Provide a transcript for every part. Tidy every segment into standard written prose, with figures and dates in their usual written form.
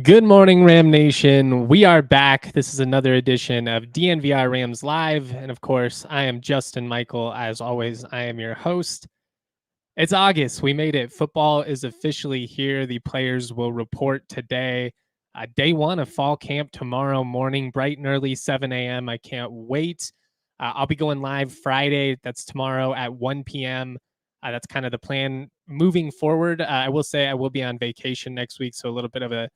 Good morning, Ram Nation. We are back. This is another edition of DNVR Rams Live. And of course, I am Justin Michael. As always, I am your host. It's August. We made it. Football is officially here. The players will report today. Day one of fall camp tomorrow morning, bright and early, 7 a.m. I can't wait. I'll be going live Friday. That's tomorrow at 1 p.m. That's kind of the plan moving forward. I will say I will be on vacation next week, so a little bit of a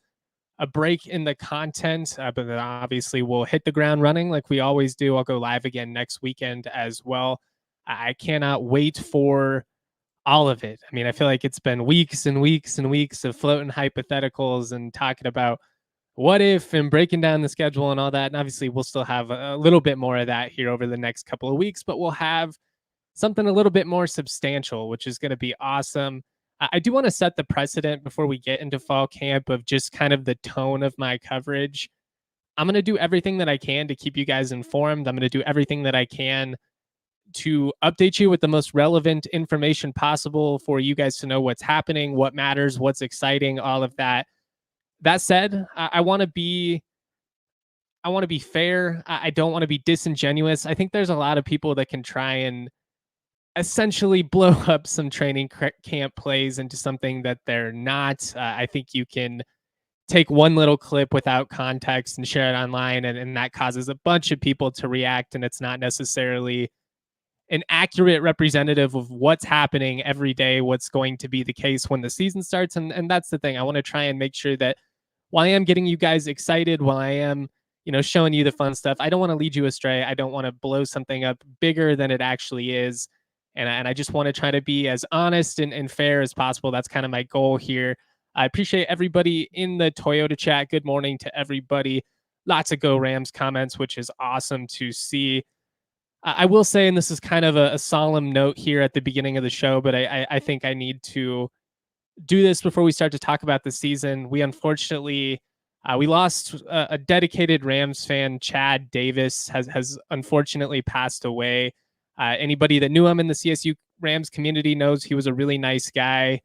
break in the content, but then obviously we'll hit the ground running like we always do. I'll go live again next weekend as well. I cannot wait for all of it. I mean, I feel like it's been weeks and weeks and weeks of floating hypotheticals and talking about what if and breaking down the schedule and all that. And obviously we'll still have a little bit more of that here over the next couple of weeks, but we'll have something a little bit more substantial, which is going to be awesome. I do want to set the precedent before we get into fall camp of just kind of the tone of my coverage. I'm going to do everything that I can to keep you guys informed. I'm going to do everything that I can to update you with the most relevant information possible for you guys to know what's happening, what matters, what's exciting, all of that. That said, I want to be fair. I don't want to be disingenuous. I think there's a lot of people that can try and essentially blow up some training camp plays into something that they're not. I think you can take one little clip without context and share it online, and that causes a bunch of people to react, and it's not necessarily an accurate representative of what's happening every day, what's going to be the case when the season starts. And that's the thing. I want to try and make sure that while I am getting you guys excited, while I am, showing you the fun stuff, I don't want to lead you astray. I don't want to blow something up bigger than it actually is. And I just want to try to be as honest and fair as possible. That's kind of my goal here. I appreciate everybody in the Toyota chat. Good morning to everybody. Lots of Go Rams comments, which is awesome to see. I will say, and this is kind of a solemn note here at the beginning of the show, but I think I need to do this before we start to talk about the season. We unfortunately, we lost a dedicated Rams fan. Chad Davis has unfortunately passed away. Anybody that knew him in the CSU Rams community knows he was a really nice guy.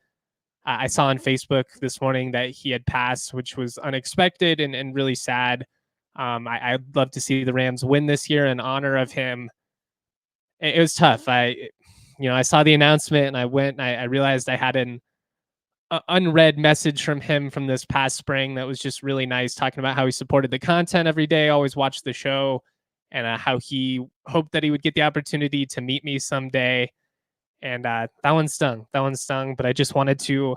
I saw on Facebook this morning that he had passed, which was unexpected and really sad. I'd love to see the Rams win this year in honor of him. It was tough. I saw the announcement and I went and I realized I had an unread message from him from this past spring that was just really nice, talking about how he supported the content every day, always watched the show, and how he hoped that he would get the opportunity to meet me someday. And that one stung. But I just wanted to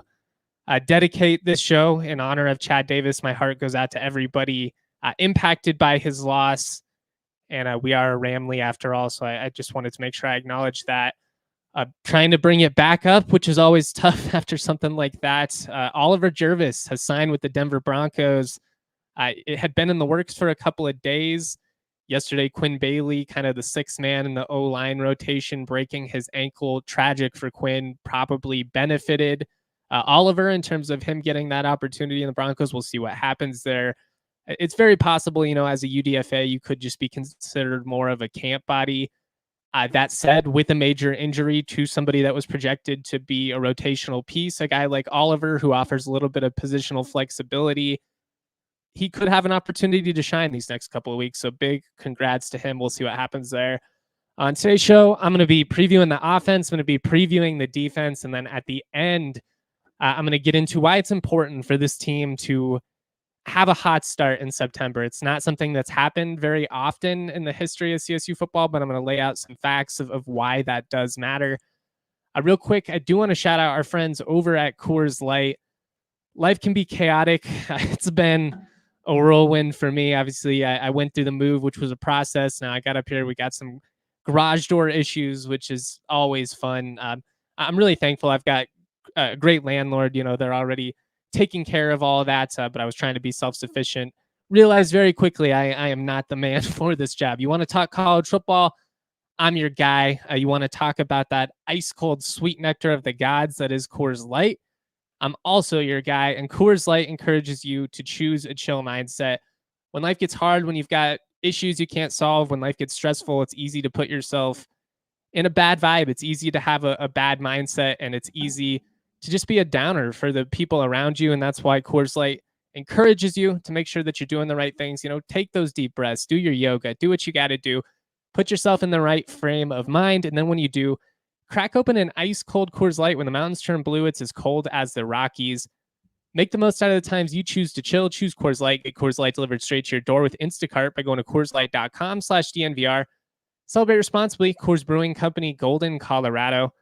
dedicate this show in honor of Chad Davis. My heart goes out to everybody impacted by his loss. And we are a Ramley after all. So I just wanted to make sure I acknowledge that. Trying to bring it back up, which is always tough after something like that. Oliver Jervis has signed with the Denver Broncos. It had been in the works for a couple of days. Yesterday, Quinn Bailey, kind of the sixth man in the O-line rotation, breaking his ankle. Tragic for Quinn, probably benefited Oliver in terms of him getting that opportunity in the Broncos. We'll see what happens there. It's very possible, as a UDFA, you could just be considered more of a camp body. That said, with a major injury to somebody that was projected to be a rotational piece, a guy like Oliver, who offers a little bit of positional flexibility, he could have an opportunity to shine these next couple of weeks. So big congrats to him. We'll see what happens there. On today's show, I'm going to be previewing the offense. I'm going to be previewing the defense. And then at the end, I'm going to get into why it's important for this team to have a hot start in September. It's not something that's happened very often in the history of CSU football, but I'm going to lay out some facts of why that does matter. Real quick, I do want to shout out our friends over at Coors Light. Life can be chaotic. It's been a whirlwind for me. Obviously, I went through the move, which was a process. Now I got up here. We got some garage door issues, which is always fun. I'm really thankful. I've got a great landlord. They're already taking care of all of that, but I was trying to be self-sufficient. Realized very quickly I am not the man for this job. You want to talk college football? I'm your guy. You want to talk about that ice-cold sweet nectar of the gods that is Coors Light? I'm also your guy, and Coors Light encourages you to choose a chill mindset. When life gets hard, when you've got issues you can't solve, when life gets stressful, it's easy to put yourself in a bad vibe. It's easy to have a bad mindset, and it's easy to just be a downer for the people around you. And that's why Coors Light encourages you to make sure that you're doing the right things. Take those deep breaths, do your yoga, do what you got to do, put yourself in the right frame of mind. And then when you do, crack open an ice cold Coors Light. When the mountains turn blue, it's as cold as the Rockies. Make the most out of the times you choose to chill. Choose Coors Light. Get Coors Light delivered straight to your door with Instacart by going to CoorsLight.com/DNVR. Celebrate responsibly. Coors Brewing Company, Golden, Colorado.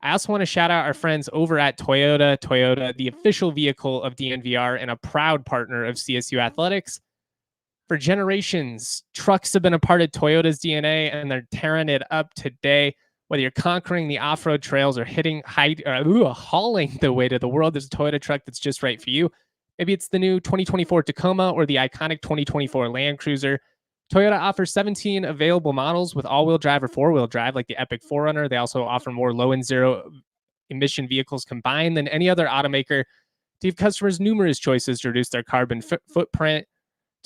I also want to shout out our friends over at Toyota. Toyota, the official vehicle of DNVR and a proud partner of CSU Athletics. For generations, trucks have been a part of Toyota's DNA, and they're tearing it up today. Whether you're conquering the off-road trails or hauling the weight of the world, there's a Toyota truck that's just right for you. Maybe it's the new 2024 Tacoma or the iconic 2024 Land Cruiser. Toyota offers 17 available models with all-wheel drive or four-wheel drive, like the Epic 4Runner. They also offer more low and zero emission vehicles combined than any other automaker to give customers numerous choices to reduce their carbon footprint.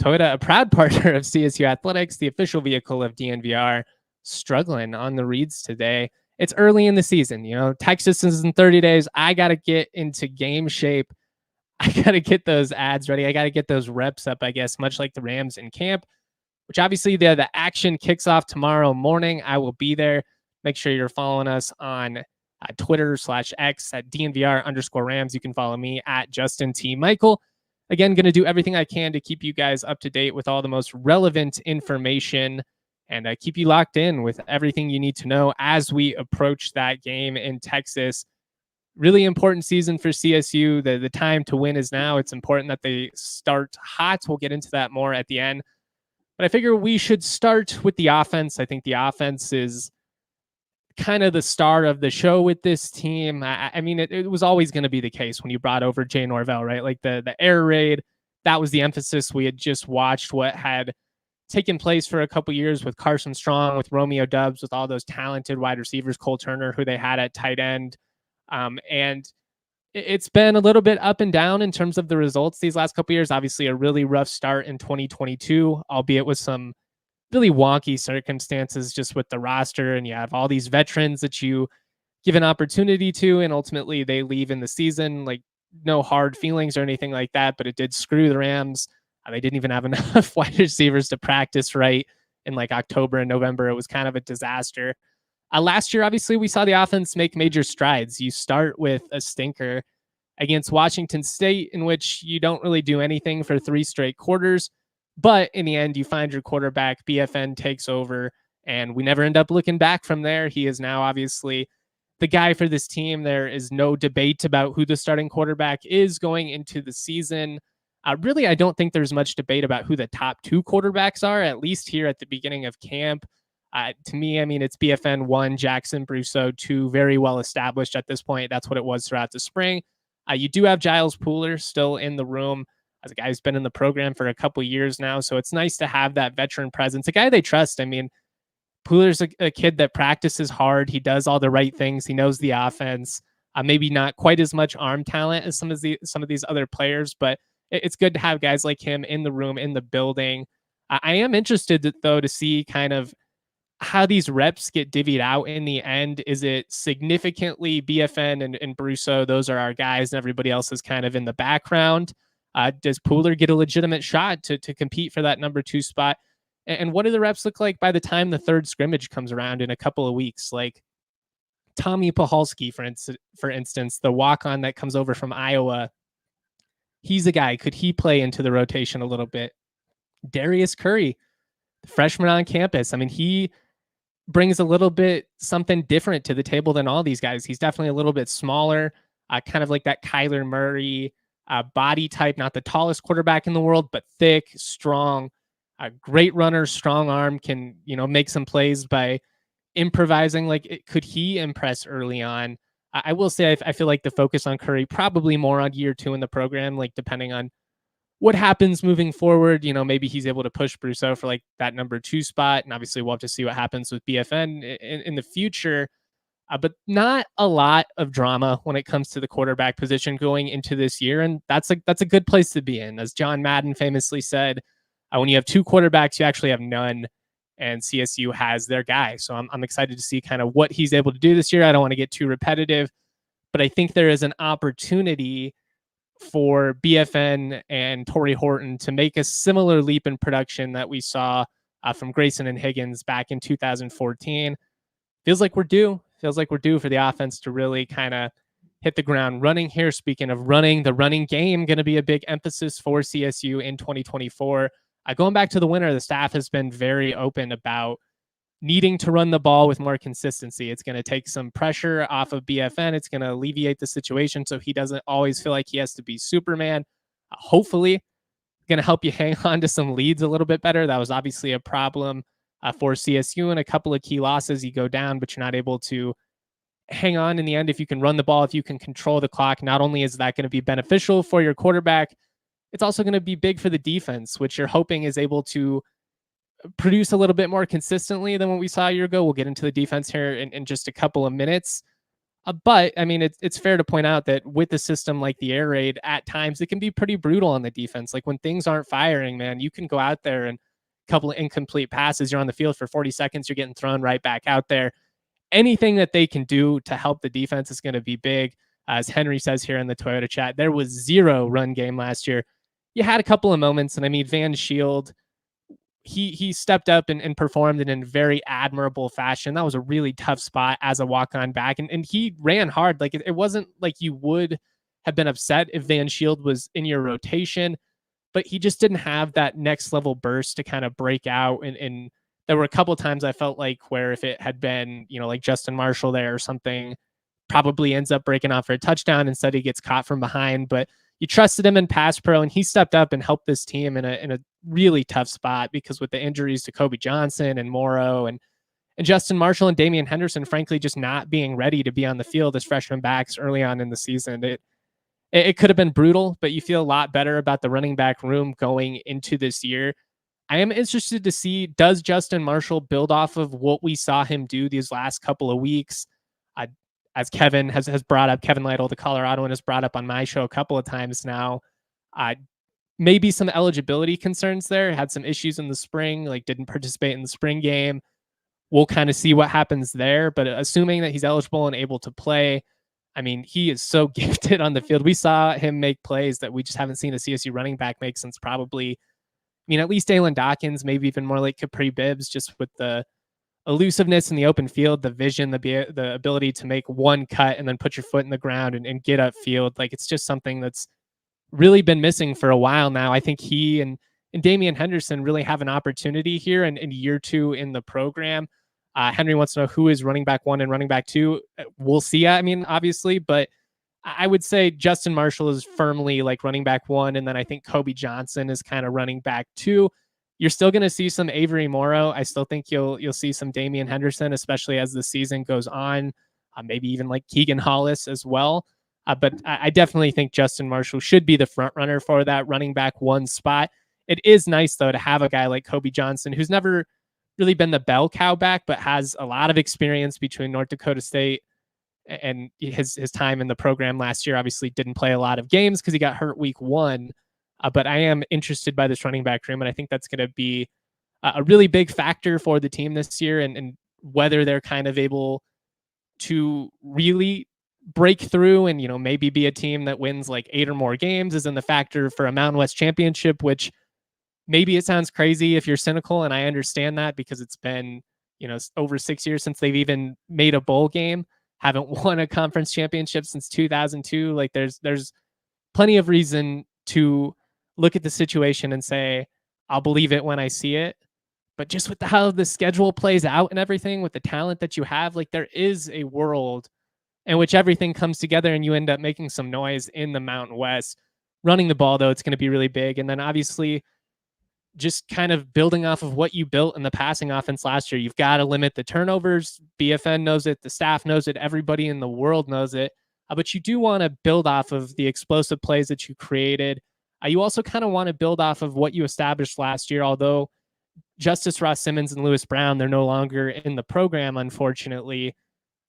Toyota, a proud partner of CSU Athletics, the official vehicle of DNVR, struggling on the reads today. It's early in the season. Texas is in 30 days. I got to get into game shape. I got to get those ads ready. I got to get those reps up, I guess, much like the Rams in camp, which obviously the action kicks off tomorrow morning. I will be there. Make sure you're following us on Twitter/X at DNVR_Rams. You can follow me at Justin T. Michael. Again, going to do everything I can to keep you guys up to date with all the most relevant information and keep you locked in with everything you need to know as we approach that game in Texas. Really important season for CSU. The time to win is now. It's important that they start hot. We'll get into that more at the end. But I figure we should start with the offense. I think the offense is kind of the star of the show with this team. I mean, it was always going to be the case when you brought over Jay Norvell, right? Like the air raid, that was the emphasis. We had just watched what had taken place for a couple years with Carson Strong, with Romeo Doubs, with all those talented wide receivers, Cole Turner, who they had at tight end. And it's been a little bit up and down in terms of the results these last couple years. Obviously, a really rough start in 2022, albeit with some really wonky circumstances just with the roster. And you have all these veterans that you give an opportunity to, and ultimately they leave in the season. Like, no hard feelings or anything like that, but it did screw the Rams. They didn't even have enough wide receivers to practice right in like October and November. It was kind of a disaster. Last year, obviously, we saw the offense make major strides. You start with a stinker against Washington State, in which you don't really do anything for 3 straight quarters. But in the end, you find your quarterback, BFN takes over, and we never end up looking back from there. He is now obviously the guy for this team. There is no debate about who the starting quarterback is going into the season. Really, I don't think there's much debate about who the top 2 quarterbacks are, at least here at the beginning of camp. To me, I mean, it's BFN 1, Jackson Brousseau 2, very well established at this point. That's what it was throughout the spring. You do have Giles Pooler still in the room as a guy who's been in the program for a couple years now. So it's nice to have that veteran presence, a guy they trust. I mean, Pooler's a kid that practices hard. He does all the right things. He knows the offense. Maybe not quite as much arm talent as some of these other players, but it's good to have guys like him in the room, in the building. I am interested, though, to see kind of how these reps get divvied out in the end. Is it significantly BFN and Brousseau? Those are our guys, and everybody else is kind of in the background. Does Pooler get a legitimate shot to compete for that number 2 spot? And what do the reps look like by the time the third scrimmage comes around in a couple of weeks? Like Tommy Pahalski, for instance, the walk-on that comes over from Iowa, he's a guy. Could he play into the rotation a little bit? Darius Curry, the freshman on campus. I mean, he brings a little bit something different to the table than all these guys. He's definitely a little bit smaller, kind of like that Kyler Murray body type, not the tallest quarterback in the world, but thick, strong, great runner, strong arm, can, make some plays by improvising. Like, could he impress early on? I will say, I feel like the focus on Curry probably more on year 2 in the program, like depending on what happens moving forward. Maybe he's able to push Brousseau for like that number 2 spot. And obviously we'll have to see what happens with BFN in the future. But not a lot of drama when it comes to the quarterback position going into this year. And that's a good place to be in. As John Madden famously said, when you have 2 quarterbacks, you actually have none. And CSU has their guy. So I'm excited to see kind of what he's able to do this year. I don't want to get too repetitive, but I think there is an opportunity for BFN and Tory Horton to make a similar leap in production that we saw from Grayson and Higgins back in 2014. Feels like we're due. Feels like we're due for the offense to really kind of hit the ground running here. Speaking of running, the running game going to be a big emphasis for CSU in 2024. Going back to the winter, the staff has been very open about needing to run the ball with more consistency. It's going to take some pressure off of BFN. It's going to alleviate the situation so he doesn't always feel like he has to be Superman. Hopefully, going to help you hang on to some leads a little bit better. That was obviously a problem for CSU, and a couple of key losses. You go down, but you're not able to hang on in the end. If you can run the ball, if you can control the clock, not only is that going to be beneficial for your quarterback, it's also going to be big for the defense, which you're hoping is able to produce a little bit more consistently than what we saw a year ago. We'll get into the defense here in just a couple of minutes. But I mean, it's fair to point out that with a system like the air raid, at times it can be pretty brutal on the defense. Like when things aren't firing, man, you can go out there and a couple of incomplete passes, you're on the field for 40 seconds, you're getting thrown right back out there. Anything that they can do to help the defense is going to be big. As Henry says here in the Toyota chat, there was 0 run game last year. You had a couple of moments, and I mean, Van Shield, he stepped up and performed in a very admirable fashion. That was a really tough spot as a walk-on back, and he ran hard. Like it wasn't like you would have been upset if Van Shield was in your rotation, but he just didn't have that next level burst to kind of break out. And there were a couple of times I felt like where if it had been, like Justin Marshall there or something, probably ends up breaking off for a touchdown. Instead, he gets caught from behind, but you trusted him in pass pro, and he stepped up and helped this team in a really tough spot, because with the injuries to Kobe Johnson and Morrow and Justin Marshall and Damian Henderson, frankly, just not being ready to be on the field as freshman backs early on in the season, it could have been brutal, but you feel a lot better about the running back room going into this year. I am interested to see, does Justin Marshall build off of what we saw him do these last couple of weeks? As Kevin has brought up, Kevin Lytle, the Coloradoan, has brought up on my show a couple of times now, maybe some eligibility concerns there. Had some issues in the spring, like didn't participate in the spring game. We'll kind of see what happens there. But assuming that he's eligible and able to play, I mean, he is so gifted on the field. We saw him make plays that we just haven't seen a CSU running back make since probably, at least Dalen Dawkins, maybe even more like Capri Bibbs, just with the elusiveness in the open field, the vision, the ability to make one cut and then put your foot in the ground and get upfield. Like, it's just something that's really been missing for a while now. I think he and Damian Henderson really have an opportunity here in year 2 in the program. Henry wants to know who is running back 1 and running back 2. We'll see. I mean, obviously, but I would say Justin Marshall is firmly like running back 1. And then I think Kobe Johnson is kind of running back 2. You're still going to see some Avery Morrow. I still think you'll see some Damian Henderson, especially as the season goes on. Maybe even like Keegan Hollis as well. But I definitely think Justin Marshall should be the front runner for that running back 1 spot. It is nice, though, to have a guy like Kobe Johnson, who's never really been the bell cow back, but has a lot of experience between North Dakota State and his time in the program last year. Obviously didn't play a lot of games because he got hurt week 1. But I am interested by this running back room, and I think that's going to be a really big factor for the team this year, and whether they're kind of able to really break through and, maybe be a team that wins like 8 or more games is in the factor for a Mountain West championship, which maybe it sounds crazy if you're cynical, and I understand that because it's been, over 6 years since they've even made a bowl game, haven't won a conference championship since 2002. Like there's plenty of reason to look at the situation and say, I'll believe it when I see it. But just with how the schedule plays out and everything, with the talent that you have, like there is a world in which everything comes together and you end up making some noise in the Mountain West. Running the ball, though, it's going to be really big. And then obviously just kind of building off of what you built in the passing offense last year, you've got to limit the turnovers. BFN knows it. The staff knows it. Everybody in the world knows it. But you do want to build off of the explosive plays that you created. You also kind of want to build off of what you established last year, although Justice Ross Simmons and Lewis Brown, they're no longer in the program, unfortunately.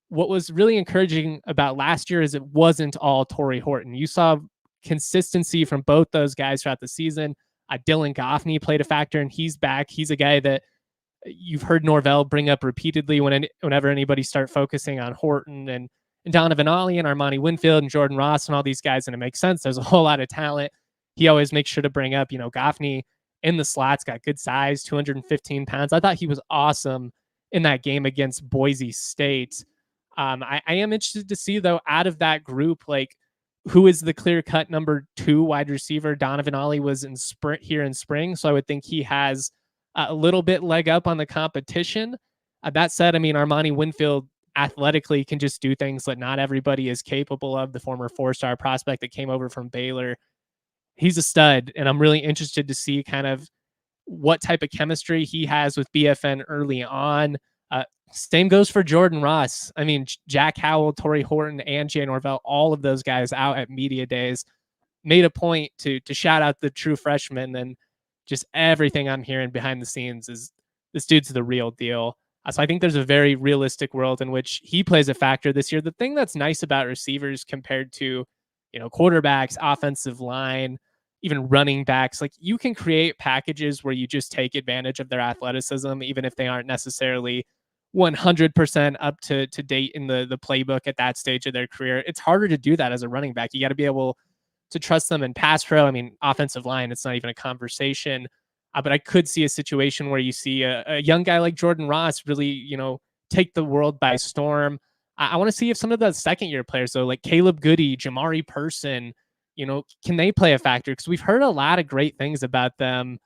What was really encouraging about last year is it wasn't all Tory Horton. You saw consistency from both those guys throughout the season. Dylan Goffney played a factor, and he's back. He's a guy that you've heard Norvell bring up repeatedly whenever anybody start focusing on Horton and and Donovan Ollie and Armani Winfield and Jordan Ross and all these guys, and it makes sense. There's a whole lot of talent. He always makes sure to bring up, Goffney in the slots, got good size, 215 pounds. I thought he was awesome in that game against Boise State. I am interested to see, though, out of that group, like, who is the clear-cut number 2 wide receiver. Donovan Ollie was in here in spring, so I would think he has a little bit leg up on the competition. That said, I mean, Armani Winfield athletically can just do things that not everybody is capable of. The former 4-star prospect that came over from Baylor, he's a stud, and I'm really interested to see kind of what type of chemistry he has with BFN early on. Same goes for Jordan Ross. I mean, Jack Howell, Tory Horton, and Jay Norvell, all of those guys out at media days made a point to shout out the true freshman, and just everything I'm hearing behind the scenes is this dude's the real deal. So I think there's a very realistic world in which he plays a factor this year. The thing that's nice about receivers compared to, quarterbacks, offensive line, even running backs, like, you can create packages where you just take advantage of their athleticism, even if they aren't necessarily 100% up to date in the playbook at that stage of their career. It's harder to do that as a running back. You got to be able to trust them in pass pro. I mean, offensive line, it's not even a conversation. But I could see a situation where you see a young guy like Jordan Ross really, take the world by storm. I want to see if some of the second-year players, though, like Caleb Goody, Jamari Person, can they play a factor? Because we've heard a lot of great things about them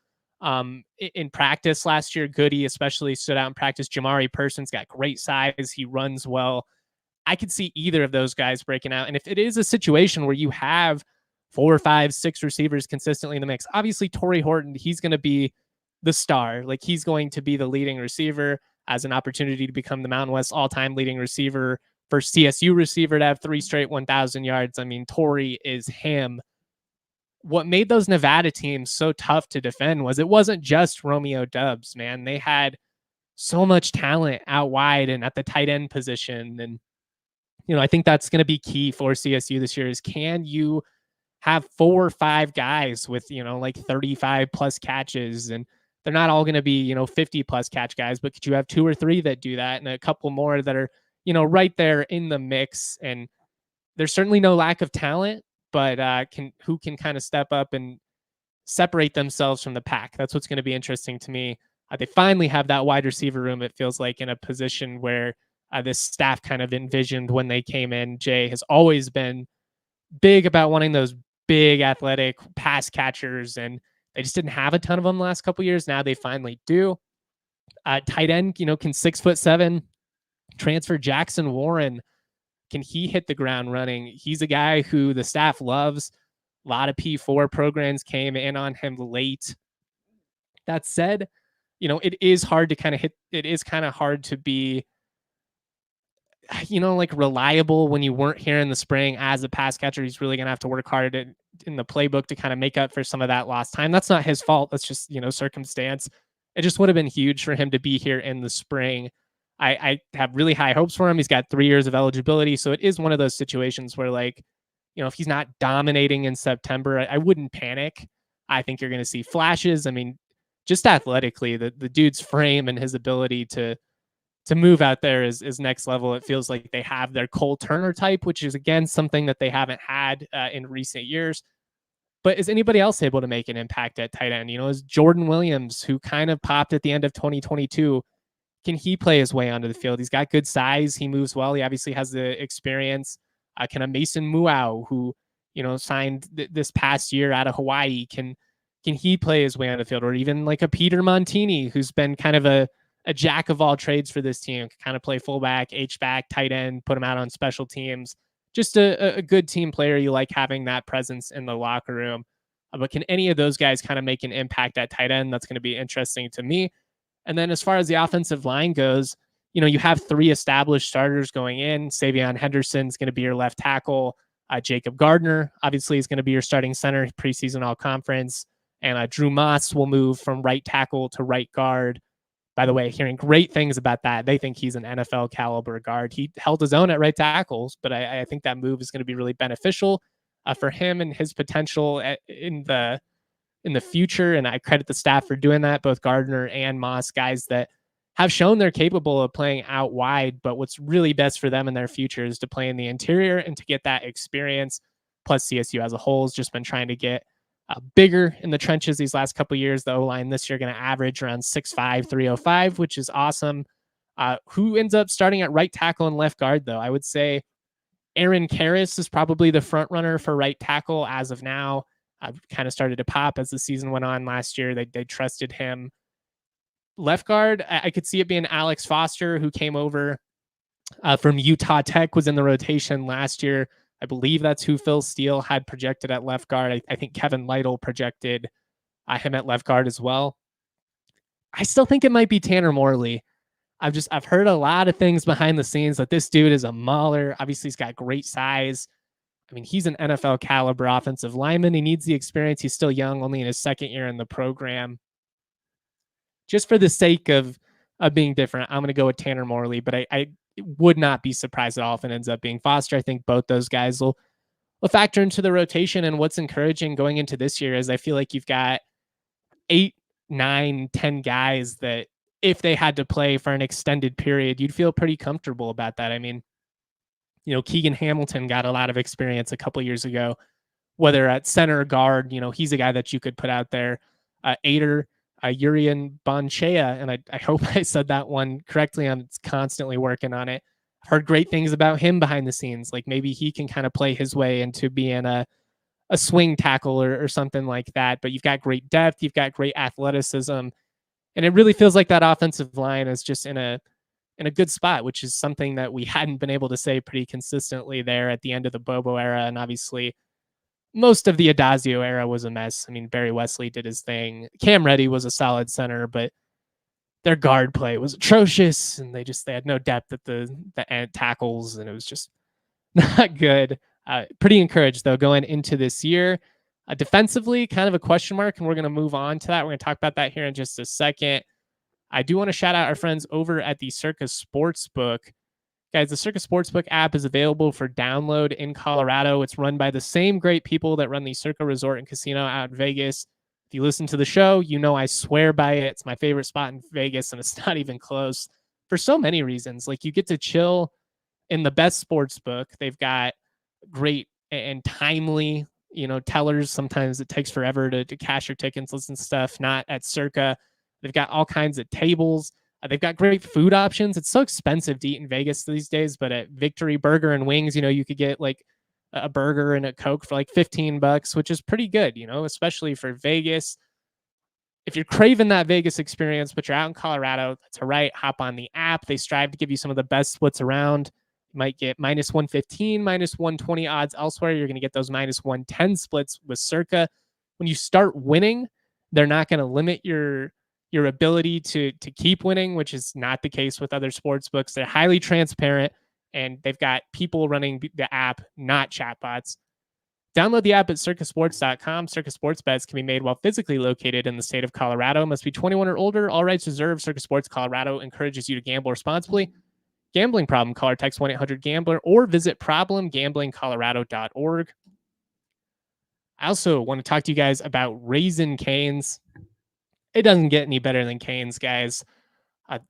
in practice last year. Goody especially stood out in practice. Jamari Person's got great size. He runs well. I could see either of those guys breaking out. And if it is a situation where you have 4, 5, 6 receivers consistently in the mix, obviously Tory Horton, he's going to be the star. Like, he's going to be the leading receiver, as an opportunity to become the Mountain West all-time leading receiver, first CSU receiver to have 3 straight 1,000 yards. I mean, Tory is him. What made those Nevada teams so tough to defend was it wasn't just Romeo Doubs, man. They had so much talent out wide and at the tight end position. And, I think that's going to be key for CSU this year is, can you have 4 or 5 guys with, like 35 plus catches, and they're not all going to be, 50 plus catch guys, but could you have 2 or 3 that do that and a couple more that are, right there in the mix? And there's certainly no lack of talent, but who can kind of step up and separate themselves from the pack? That's what's going to be interesting to me. They finally have that wide receiver room, it feels like, in a position where this staff kind of envisioned when they came in. Jay has always been big about wanting those big athletic pass catchers, and they just didn't have a ton of them the last couple of years. Now they finally do. Tight end, can 6'7" transfer Jackson Warren, can he hit the ground running? He's a guy who the staff loves. A lot of P4 programs came in on him late. That said, it is hard to kind of it is kind of hard to be, like, reliable when you weren't here in the spring as a pass catcher. He's really going to have to work hard in the playbook to kind of make up for some of that lost time. That's not his fault. That's just, circumstance. It just would have been huge for him to be here in the spring. I have really high hopes for him. He's got 3 years of eligibility. So it is one of those situations where, like, if he's not dominating in September, I wouldn't panic. I think you're going to see flashes. I mean, just athletically, the dude's frame and his ability to move out there is next level. It feels like they have their Cole Turner type, which is, again, something that they haven't had in recent years. But is anybody else able to make an impact at tight end? Is Jordan Williams, who kind of popped at the end of 2022, can he play his way onto the field? He's got good size. He moves well. He obviously has the experience. Can a Mason Muau, who, signed this past year out of Hawaii, can he play his way on the field? Or even like a Peter Montini, who's been kind of a jack of all trades for this team, can kind of play fullback, H-back, tight end, put him out on special teams. Just a good team player. You like having that presence in the locker room. But can any of those guys kind of make an impact at tight end? That's going to be interesting to me. And then as far as the offensive line goes, you have 3 established starters going in. Savion Henderson's going to be your left tackle. Jacob Gardner, obviously, is going to be your starting center, preseason all-conference. And Drew Moss will move from right tackle to right guard. By the way, hearing great things about that. They think he's an NFL caliber guard. He held his own at right tackles, but I think that move is going to be really beneficial for him and his potential in the future. And I credit the staff for doing that, both Gardner and Moss, guys that, have shown they're capable of playing out wide, but what's really best for them in their future is to play in the interior and to get that experience. Plus, CSU as a whole has just been trying to get bigger in the trenches these last couple of years. The O-line this year going to average around 6'5", 305, which is awesome. Who ends up starting at right tackle and left guard, though? I would say Aaron Karras is probably the front runner for right tackle as of now. Kind of started to pop as the season went on last year. They trusted him. Left guard, I could see it being Alex Foster, who came over from Utah Tech, was in the rotation last year. I believe that's who Phil Steele had projected at left guard. I think Kevin Lytle projected him at left guard as well. I still think it might be Tanner Morley. I've heard a lot of things behind the scenes that this dude is a mauler. Obviously, he's got great size. I mean, he's an NFL caliber offensive lineman. He needs the experience. He's still young, only in his second year in the program. Just for the sake of being different, I'm going to go with Tanner Morley, but I would not be surprised at all if it ends up being Foster. I think both those guys will factor into the rotation. And what's encouraging going into this year is I feel like you've got 8, 9, 10 guys that if they had to play for an extended period, you'd feel pretty comfortable about that. I mean, Keegan Hamilton got a lot of experience a couple years ago, whether at center or guard, he's a guy that you could put out there. Ader, Urian Bonchea, and I hope I said that one correctly. I'm constantly working on it. I've heard great things about him behind the scenes. Like maybe he can kind of play his way into being a swing tackle or something like that. But you've got great depth. You've got great athleticism. And it really feels like that offensive line is just in a good spot, which is something that we hadn't been able to say pretty consistently there at the end of the Bobo era. And obviously, most of the Adazio era was a mess. I mean, Barry Wesley did his thing. Cam Reddy was a solid center, but their guard play was atrocious, and they had no depth at the tackles, and it was just not good. Pretty encouraged, though, going into this year. Defensively, kind of a question mark, and we're going to move on to that. We're going to talk about that here in just a second. I do want to shout out our friends over at the Circa Sportsbook. Guys, the Circa Sportsbook app is available for download in Colorado. It's run by the same great people that run the Circa Resort and Casino out in Vegas. If you listen to the show, I swear by it. It's my favorite spot in Vegas, and it's not even close for so many reasons. Like, you get to chill in the best sportsbook. They've got great and timely, tellers. Sometimes it takes forever to cash your tickets and stuff. Not at Circa. They've got all kinds of tables. They've got great food options. It's so expensive to eat in Vegas these days, but at Victory Burger and Wings, you could get like a burger and a Coke for like $15, which is pretty good, especially for Vegas. If you're craving that Vegas experience, but you're out in Colorado, that's all right. Hop on the app. They strive to give you some of the best splits around. You might get minus 115, minus 120 odds elsewhere. You're going to get those minus 110 splits with Circa. When you start winning, they're not going to limit your ability to keep winning, which is not the case with other sports books. They're highly transparent, and they've got people running the app, not chatbots. Download the app at circasports.com. Circa Sports bets can be made while physically located in the state of Colorado. Must be 21 or older. All rights reserved. Circa Sports Colorado encourages you to gamble responsibly. Gambling problem? Call or text 1-800-GAMBLER or visit problemgamblingcolorado.org. I also want to talk to you guys about Raising Cane's. It doesn't get any better than Cane's, guys.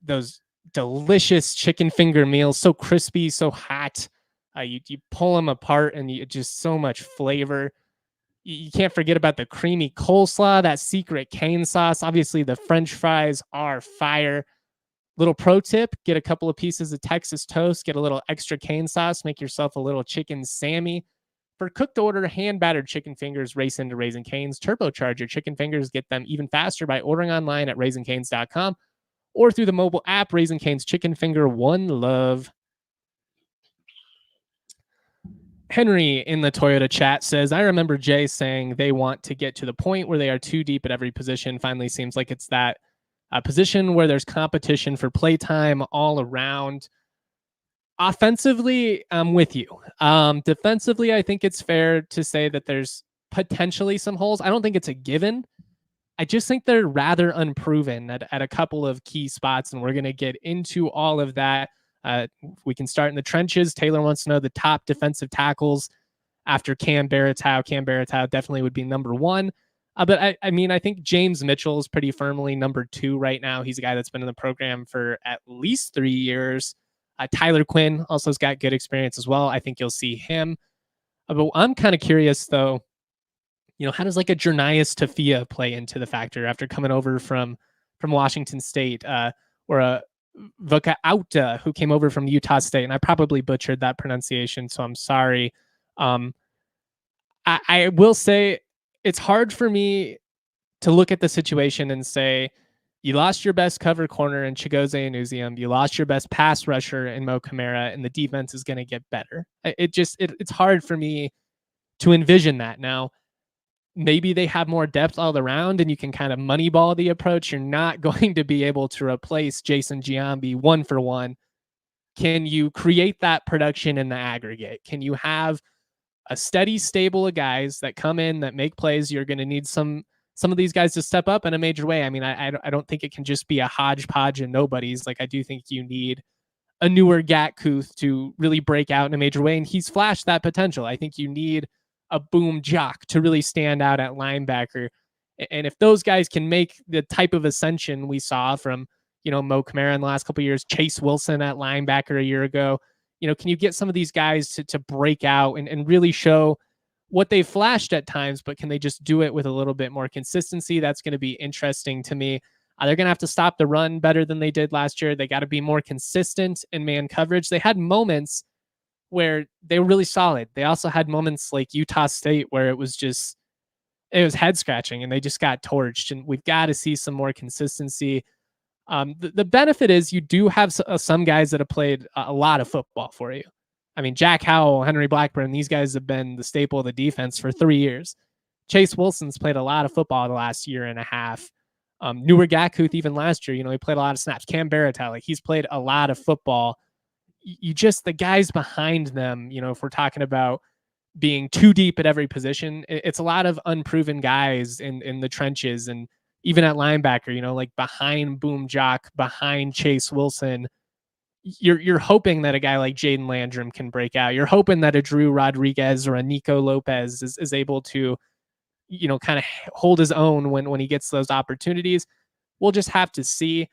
Those delicious chicken finger meals, so crispy, so hot. You pull them apart, and just so much flavor. You can't forget about the creamy coleslaw, that secret cane sauce. Obviously, the French fries are fire. Little pro tip, get a couple of pieces of Texas toast, get a little extra cane sauce, make yourself a little chicken Sammy. For cooked order, hand-battered chicken fingers, race into Raising Cane's. Turbocharge your chicken fingers. Get them even faster by ordering online at raisingcanes.com or through the mobile app. Raising Cane's Chicken Finger, one love. Henry in the Toyota chat says, I remember Jay saying they want to get to the point where they are too deep at every position. Finally seems like it's that position where there's competition for playtime all around. Offensively, I'm with you. Defensively, I think it's fair to say that there's potentially some holes. I don't think it's a given. I just think they're rather unproven at a couple of key spots, and we're going to get into all of that. We can start in the trenches. Taylor wants to know the top defensive tackles after Cam Baratow. Cam Baratow definitely would be number one. But I mean, I think James Mitchell is pretty firmly number 2 right now. He's a guy that's been in the program for at least 3 years. Tyler Quinn also has got good experience as well. I think you'll see him. But I'm kind of curious though, how does like a Jernias Tafia play into the factor after coming over from Washington State, or a Vakauta who came over from Utah State, and I probably butchered that pronunciation, so I'm sorry. I will say it's hard for me to look at the situation and say, you lost your best cover corner in Chigozie Anuzium, you lost your best pass rusher in Mo Kamara, and the defense is going to get better. It's hard for me to envision that. Now, maybe they have more depth all around and you can kind of moneyball the approach. You're not going to be able to replace Jason Giambi 1-for-1. Can you create that production in the aggregate? Can you have a steady stable of guys that come in, that make plays? You're going to need some of these guys to step up in a major way. I mean, I don't think it can just be a hodgepodge of nobodies. Like, I do think you need a newer Gatkuth to really break out in a major way, and he's flashed that potential. I think you need a Boom Jock to really stand out at linebacker. And if those guys can make the type of ascension we saw from, Mo Kamara in the last couple of years, Chase Wilson at linebacker a year ago, can you get some of these guys to break out and really show what they flashed at times, but can they just do it with a little bit more consistency? That's going to be interesting to me. They're going to have to stop the run better than they did last year. They got to be more consistent in man coverage. They had moments where they were really solid. They also had moments like Utah State where it was head scratching and they just got torched. And we've got to see some more consistency. The benefit is you do have some guys that have played a lot of football for you. I mean, Jack Howell, Henry Blackburn, these guys have been the staple of the defense for 3 years. Chase Wilson's played a lot of football the last year and a half. Newer Gatkuth, even last year, he played a lot of snaps. Cam Barata, like, he's played a lot of football. The guys behind them, if we're talking about being too deep at every position, it's a lot of unproven guys in the trenches. And even at linebacker, like behind Boom Jock, behind Chase Wilson, you're hoping that a guy like Jaden Landrum can break out. You're hoping that a Drew Rodriguez or a Nico Lopez is able to, kind of hold his own when he gets those opportunities. We'll just have to see.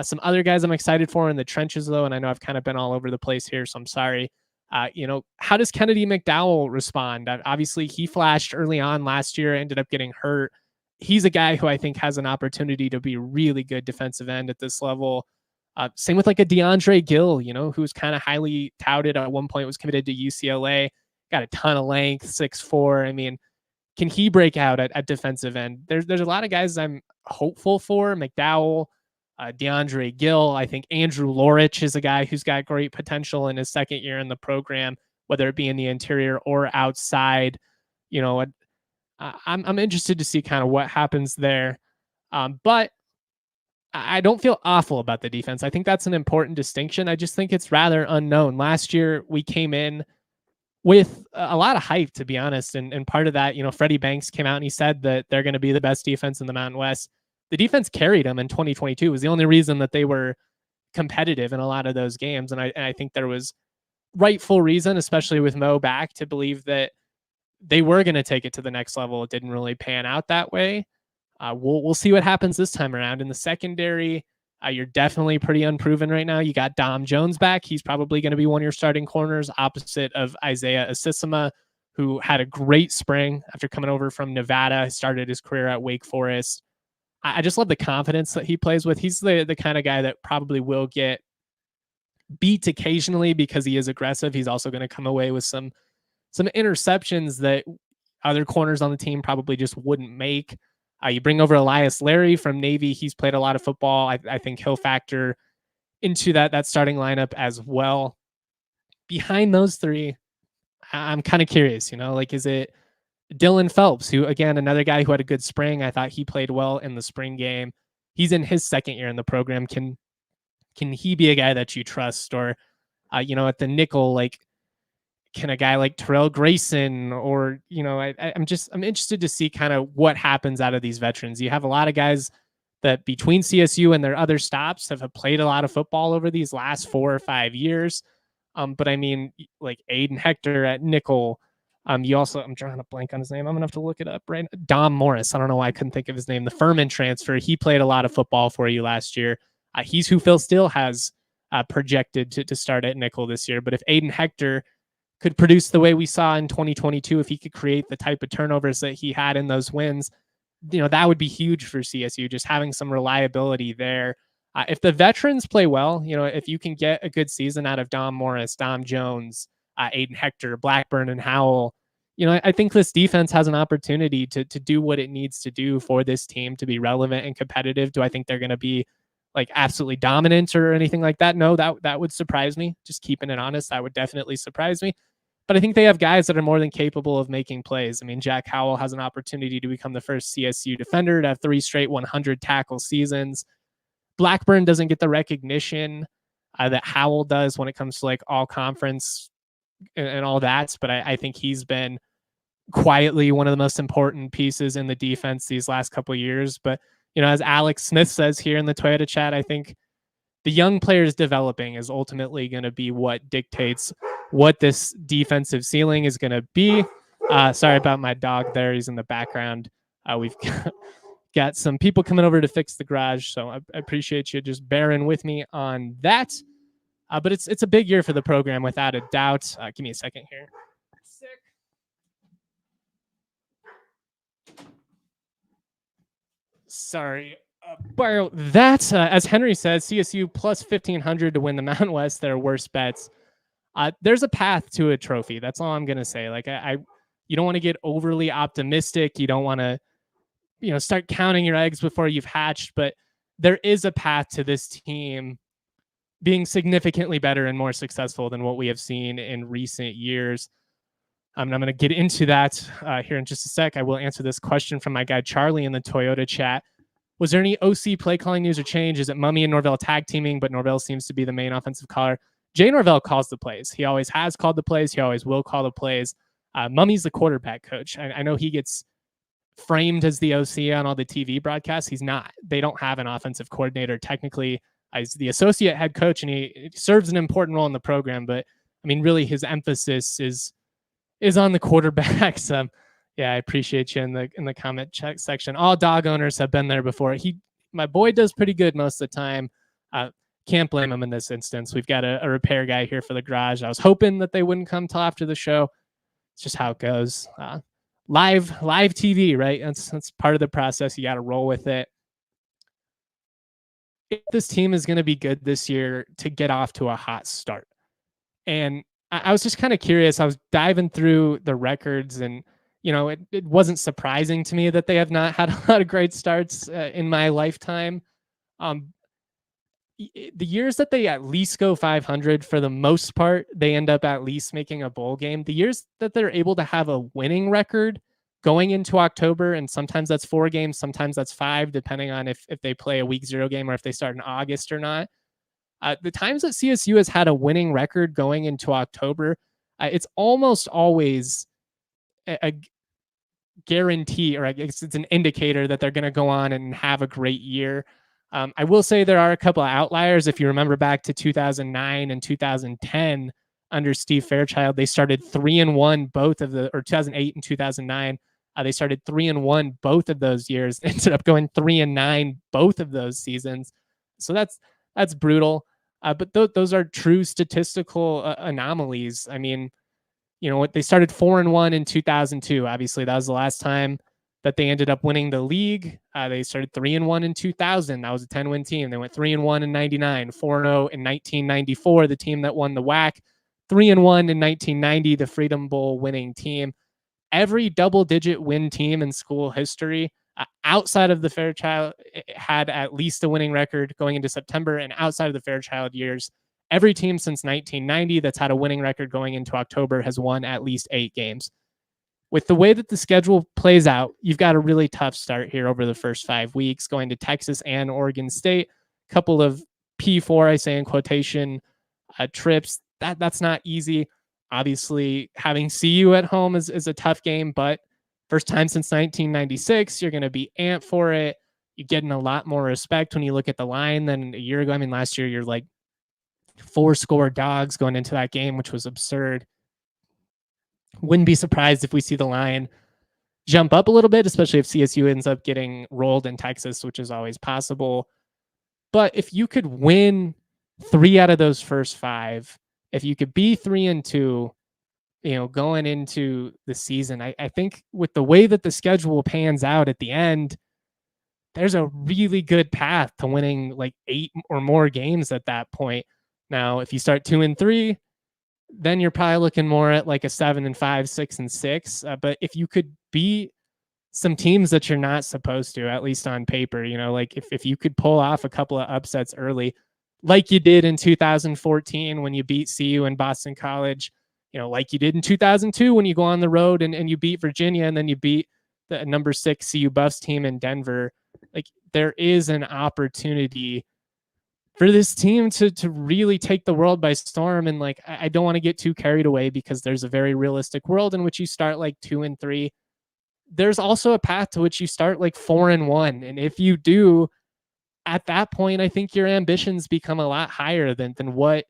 Some other guys I'm excited for in the trenches, though, and I know I've kind of been all over the place here, so I'm sorry. How does Kennedy McDowell respond? Obviously, he flashed early on last year, ended up getting hurt. He's a guy who I think has an opportunity to be a really good defensive end at this level. Same with like a DeAndre Gill, who's kind of highly touted at one point, was committed to UCLA, got a ton of length, 6'4". I mean, can he break out at defensive end? There's a lot of guys I'm hopeful for. McDowell, DeAndre Gill. I think Andrew Lorich is a guy who's got great potential in his second year in the program, whether it be in the interior or outside. I'm interested to see kind of what happens there. But I don't feel awful about the defense. I think that's an important distinction. I just think it's rather unknown. Last year, we came in with a lot of hype, to be honest. And part of that, Freddie Banks came out and he said that they're going to be the best defense in the Mountain West. The defense carried them in 2022. It was the only reason that they were competitive in a lot of those games. And I think there was rightful reason, especially with Mo back, to believe that they were going to take it to the next level. It didn't really pan out that way. We'll see what happens this time around. In the secondary, you're definitely pretty unproven right now. You got Dom Jones back. He's probably going to be one of your starting corners opposite of Isaiah Asisima, who had a great spring after coming over from Nevada, started his career at Wake Forest. I just love the confidence that he plays with. He's the kind of guy that probably will get beat occasionally because he is aggressive. He's also going to come away with some interceptions that other corners on the team probably just wouldn't make. You bring over Elias Larry from Navy. He's played a lot of football. I think he'll factor into that starting lineup as well. Behind those three, I'm kind of curious, is it Dylan Phelps, who, again, another guy who had a good spring. I thought he played well in the spring game. He's in his second year in the program. Can he be a guy that you trust? Or, at the nickel, can a guy like Terrell Grayson or, I'm interested to see kind of what happens out of these veterans. You have a lot of guys that between CSU and their other stops have played a lot of football over these last 4 or 5 years. But I mean, like Aiden Hector at nickel, You also, I'm drawing a blank on his name. I'm gonna have to look it up right now. Dom Morris. I don't know why I couldn't think of his name. The Furman transfer. He played a lot of football for you last year. He's who Phil Steele has projected to start at nickel this year. But if Aiden Hector could produce the way we saw in 2022, if he could create the type of turnovers that he had in those wins, that would be huge for CSU, just having some reliability there. If the veterans play well, if you can get a good season out of Dom Morris, Dom Jones, Aiden Hector, Blackburn, and Howell, I think this defense has an opportunity to do what it needs to do for this team to be relevant and competitive. Do I think they're going to be like absolutely dominant or anything like that? No, that would surprise me. Just keeping it honest, that would definitely surprise me. But I think they have guys that are more than capable of making plays. I mean, Jack Howell has an opportunity to become the first CSU defender to have 3 straight 100 tackle seasons. Blackburn doesn't get the recognition that Howell does when it comes to like all conference and all that. But I think he's been quietly one of the most important pieces in the defense these last couple of years. But, as Alex Smith says here in the Toyota chat, I think the young players developing is ultimately going to be what dictates what this defensive ceiling is going to be. Sorry about my dog there. He's in the background. We've got some people coming over to fix the garage, so I appreciate you just bearing with me on that. But it's a big year for the program without a doubt. Give me a second here. Sick. Sorry. That, as Henry says, CSU plus 1,500 to win the Mountain West, their worst bets. There's a path to a trophy. That's all I'm going to say. Like, you don't want to get overly optimistic. You don't want to, start counting your eggs before you've hatched, but there is a path to this team being significantly better and more successful than what we have seen in recent years. I'm going to get into that here in just a sec. I will answer this question from my guy Charlie in the Toyota chat. Was there any OC play calling news or change? Is it Mummy and Norvell tag teaming, but Norvell seems to be the main offensive caller? Jay Norvell calls the plays. He always has called the plays. He always will call the plays. Mummy's the quarterback coach. I know he gets framed as the OC on all the TV broadcasts. He's not. They don't have an offensive coordinator technically as the associate head coach, and he serves an important role in the program. But I mean, really, his emphasis is on the quarterbacks. Yeah, I appreciate you in the comment section. All dog owners have been there before. My boy does pretty good most of the time. Can't blame him in this instance. We've got a repair guy here for the garage. I was hoping that they wouldn't come till after the show. It's just how it goes. Live TV, right? That's part of the process. You got to roll with it. If this team is going to be good this year, to get off to a hot start. And I was just kind of curious. I was diving through the records, and it wasn't surprising to me that they have not had a lot of great starts in my lifetime. The years that they at least go 500, for the most part, they end up at least making a bowl game. The years that they're able to have a winning record going into October, and sometimes that's 4 games, sometimes that's 5, depending on if they play a week 0 game or if they start in August or not. The times that CSU has had a winning record going into October, it's almost always a guarantee, or I guess it's an indicator that they're going to go on and have a great year. I will say there are a couple of outliers. If you remember back to 2009 and 2010 under Steve Fairchild, they started 3-1 both of or 2008 and 2009. They started 3-1 both of those years, ended up going 3-9 both of those seasons. So that's brutal. But those are true statistical anomalies. I mean, they started 4-1 in 2002. Obviously, that was the last time that they ended up winning the league. They started 3-1 in 2000. That was a 10-win team. They went 3-1 in 99, 4-0 in 1994, the team that won the WAC, 3-1 in 1990, the Freedom Bowl winning team. Every double-digit win team in school history outside of the Fairchild had at least a winning record going into September, and outside of the Fairchild years, every team since 1990 that's had a winning record going into October has won at least 8 games. With the way that the schedule plays out, you've got a really tough start here over the first 5 weeks, going to Texas and Oregon State, a couple of P4, I say in quotation, trips. That's not easy. Obviously, having CU at home is a tough game, but first time since 1996, you're going to be amped for it. You're getting a lot more respect when you look at the line than a year ago. I mean, last year, you're like 4-score dogs going into that game, which was absurd. Wouldn't be surprised if we see the line jump up a little bit, especially if CSU ends up getting rolled in Texas, which is always possible. But if you could win 3 out of those first 5, if you could be 3-2, going into the season, I think with the way that the schedule pans out at the end, there's a really good path to winning like 8 or more games at that point. Now, if you start 2-3, then you're probably looking more at like a 7-5, 6-6. But if you could beat some teams that you're not supposed to, at least on paper, like if you could pull off a couple of upsets early, like you did in 2014 when you beat CU and Boston College, like you did in 2002 when you go on the road and you beat Virginia and then you beat the number 6 CU Buffs team in Denver. Like there is an opportunity for this team to really take the world by storm. And like, I don't want to get too carried away because there's a very realistic world in which you start like 2-3. There's also a path to which you start like 4-1. And if you do, at that point, I think your ambitions become a lot higher than what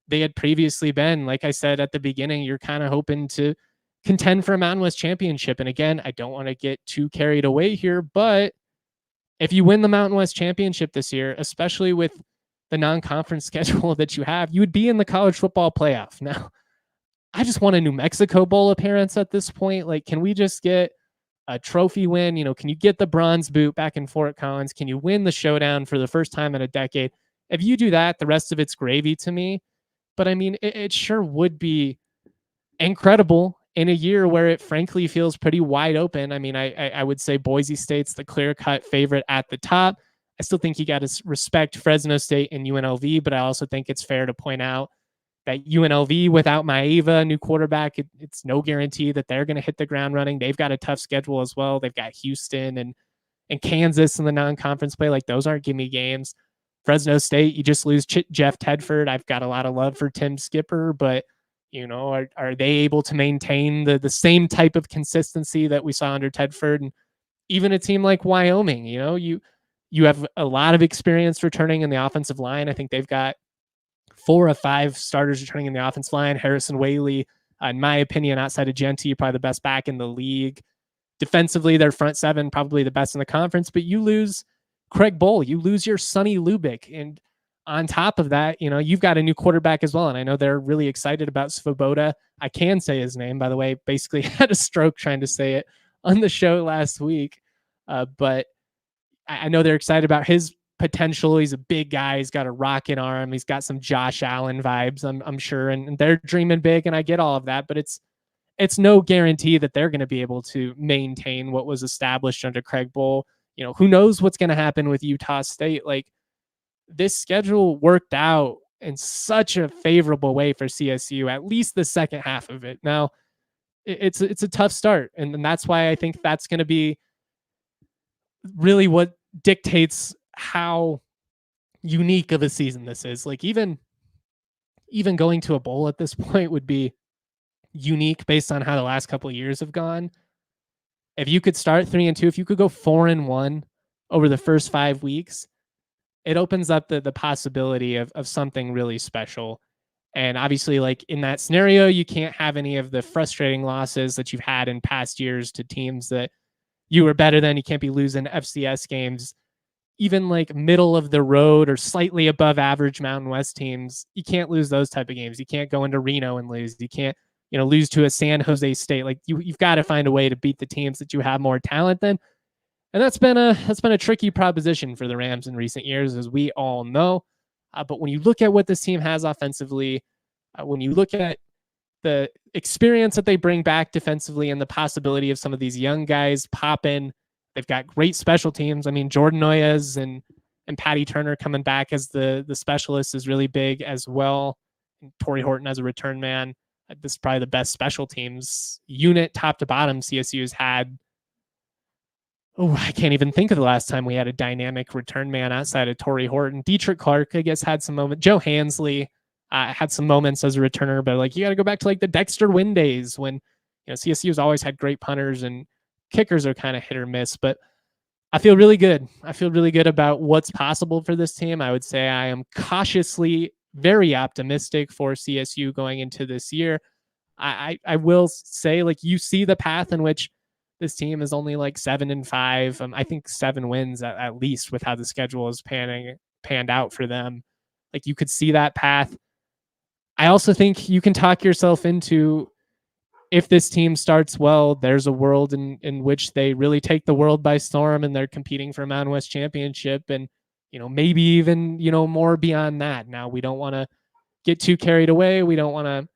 they had previously been. Like I said at the beginning, you're kind of hoping to contend for a Mountain West championship. And again, I don't want to get too carried away here, but if you win the Mountain West championship this year, especially with the non-conference schedule that you have, you would be in the college football playoff. Now, I just want a New Mexico Bowl appearance at this point. Like, can we just get a trophy win? Can you get the bronze boot back in Fort Collins? Can you win the showdown for the first time in a decade? If you do that, the rest of it's gravy to me. But I mean, it sure would be incredible in a year where it frankly feels pretty wide open. I mean, I would say Boise State's the clear-cut favorite at the top. I still think you got to respect Fresno State and UNLV, but I also think it's fair to point out that UNLV without Maeva, new quarterback, it's no guarantee that they're going to hit the ground running. They've got a tough schedule as well. They've got Houston and Kansas in the non-conference play. Like those aren't gimme games. Fresno State, you just lose Jeff Tedford. I've got a lot of love for Tim Skipper, but are they able to maintain the same type of consistency that we saw under Tedford? And even a team like Wyoming, you have a lot of experience returning in the offensive line. I think they've got 4 of 5 starters returning in the offensive line. Harrison Whaley, in my opinion, outside of Genty, probably the best back in the league. Defensively, their front 7, probably the best in the conference, but you lose Craig Bohl, you lose your Sonny Lubick. And on top of that, you've got a new quarterback as well. And I know they're really excited about Svoboda. I can say his name, by the way, basically had a stroke trying to say it on the show last week. But I know they're excited about his potential. He's a big guy. He's got a rocket arm. He's got some Josh Allen vibes, I'm sure. And they're dreaming big, and I get all of that, but it's no guarantee that they're going to be able to maintain what was established under Craig Bohl. Who knows what's going to happen with Utah State? Like, this schedule worked out in such a favorable way for CSU, at least the second half of it. Now, it's a tough start, and that's why I think that's going to be really what dictates how unique of a season this is. Like even going to a bowl at this point would be unique based on how the last couple of years have gone. If you could start 3-2, if you could go 4-1 over the first 5 weeks, it opens up the possibility of something really special. And obviously, like in that scenario, you can't have any of the frustrating losses that you've had in past years to teams that you were better than. You can't be losing FCS games, even like middle of the road or slightly above average Mountain West teams. You can't lose those type of games. You can't go into Reno and lose. You can't, lose to a San Jose State. Like you've got to find a way to beat the teams that you have more talent than. And that's been a tricky proposition for the Rams in recent years, as we all know. But when you look at what this team has offensively, when you look at the experience that they bring back defensively and the possibility of some of these young guys popping, they've got great special teams. I mean, Jordan Noyes and Patty Turner coming back as the specialist is really big as well. And Tory Horton as a return man. This is probably the best special teams unit top to bottom CSU has had. Oh, I can't even think of the last time we had a dynamic return man outside of Tory Horton. Dietrich Clark, I guess, had some moments. Joe Hansley had some moments as a returner, but like you got to go back to like the Dexter Wynn days when CSU has always had great punters and kickers are kind of hit or miss. But I feel really good. I feel really good about what's possible for this team. I would say I am cautiously very optimistic for CSU going into this year. I will say, like, you see the path in which this team is only like 7-5. I think 7 wins at least with how the schedule is panned out for them. Like, you could see that path. I also think you can talk yourself into, if this team starts well, there's a world in which they really take the world by storm and they're competing for a Mountain West championship, and maybe even more beyond that. Now, we don't want to get too carried away. We don't want to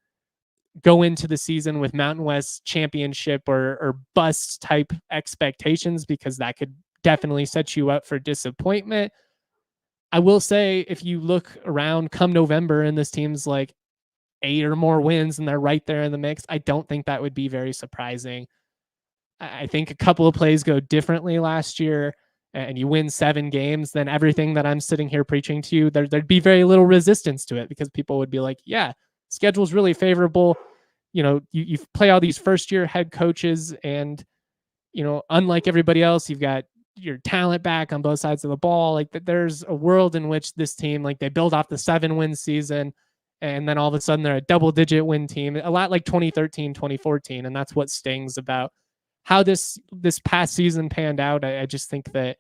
go into the season with Mountain West championship or bust type expectations, because that could definitely set you up for disappointment. I will say, if you look around come November and this team's like 8 or more wins and they're right there in the mix, I don't think that would be very surprising. I think a couple of plays go differently last year and you win 7 games, then everything that I'm sitting here preaching to you, there'd be very little resistance to it, because people would be like, yeah, schedule's really favorable. You play all these first year head coaches, and unlike everybody else, you've got your talent back on both sides of the ball. Like, there's a world in which this team, like, they build off the 7-win season, and then all of a sudden they're a double-digit win team, a lot like 2013, 2014. And that's what stings about how this past season panned out. I just think that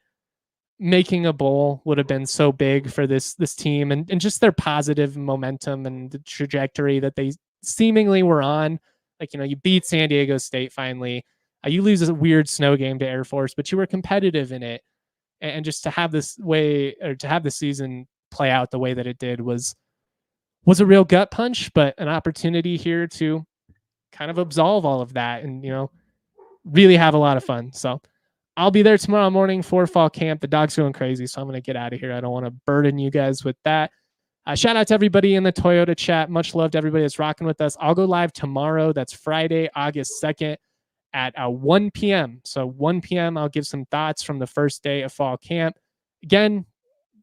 making a bowl would have been so big for this team, and just their positive momentum and the trajectory that they seemingly were on. Like, you beat San Diego State finally. You lose a weird snow game to Air Force, but you were competitive in it. And just to have this way, or to have the season play out the way that it did was a real gut punch, but an opportunity here to kind of absolve all of that and, really have a lot of fun. So I'll be there tomorrow morning for fall camp. The dog's going crazy, so I'm going to get out of here. I don't want to burden you guys with that. Shout out to everybody in the Toyota chat. Much love to everybody that's rocking with us. I'll go live tomorrow. That's Friday, August 2nd at 1 p.m. So 1 p.m. I'll give some thoughts from the first day of fall camp. Again,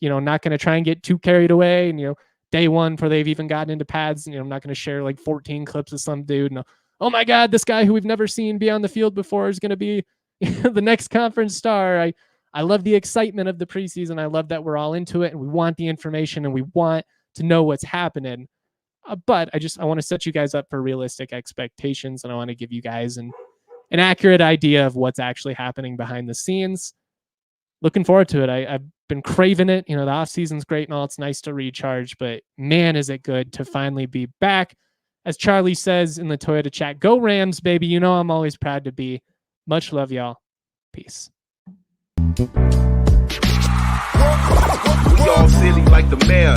not going to try and get too carried away. And, day one before they've even gotten into pads, I'm not going to share like 14 clips of some dude. And, oh my God, this guy who we've never seen be on the field before is going to be the next conference star. I love the excitement of the preseason. I love that we're all into it and we want the information and we want to know what's happening. But I want to set you guys up for realistic expectations, and I want to give you guys an accurate idea of what's actually happening behind the scenes. Looking forward to it. I've been craving it. The off season's great and all. It's nice to recharge, but man, is it good to finally be back. As Charlie says in the Toyota chat, go Rams, baby. I'm always proud to be. Much love, y'all. Peace. We all silly like the mayor.